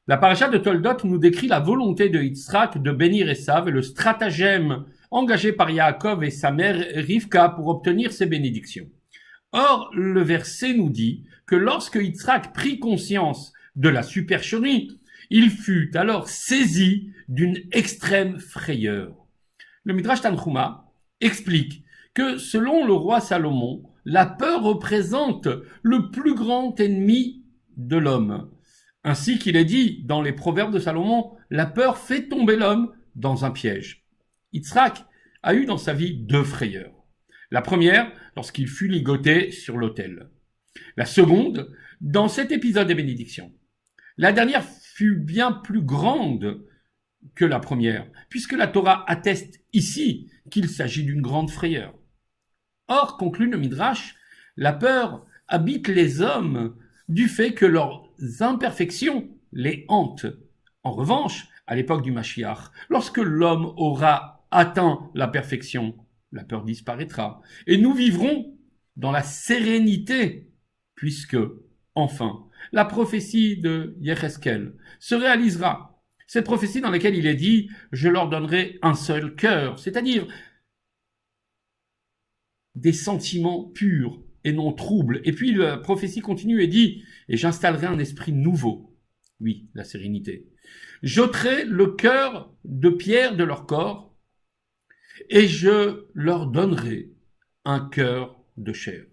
La paracha de Toldot nous décrit la volonté de Yitzhak de bénir Esav et le stratagème engagé par Yaakov et sa mère Rivka pour obtenir ses bénédictions. Or, le verset nous dit que lorsque Yitzhak prit conscience de la supercherie, il fut alors saisi d'une extrême frayeur. Le Midrash Tanchuma explique que selon le roi Salomon, la peur représente le plus grand ennemi de l'homme. Ainsi qu'il est dit dans les proverbes de Salomon, la peur fait tomber l'homme dans un piège. Yitzhak a eu dans sa vie deux frayeurs. La première, lorsqu'il fut ligoté sur l'autel. La seconde, dans cet épisode des bénédictions. La dernière fut bien plus grande que la première, puisque la Torah atteste ici qu'il s'agit d'une grande frayeur. Or, conclut le Midrash, la peur habite les hommes du fait que leurs imperfections les hantent. En revanche, à l'époque du Mashiach, lorsque l'homme aura atteint la perfection, la peur disparaîtra. Et nous vivrons dans la sérénité, puisque, enfin, la prophétie de Yecheskel se réalisera. Cette prophétie dans laquelle il est dit « Je leur donnerai un seul cœur », c'est-à-dire des sentiments purs et non troubles. Et puis la prophétie continue et dit « Et j'installerai un esprit nouveau ». Oui, la sérénité. « J'ôterai le cœur de pierre de leur corps et je leur donnerai un cœur de chair. »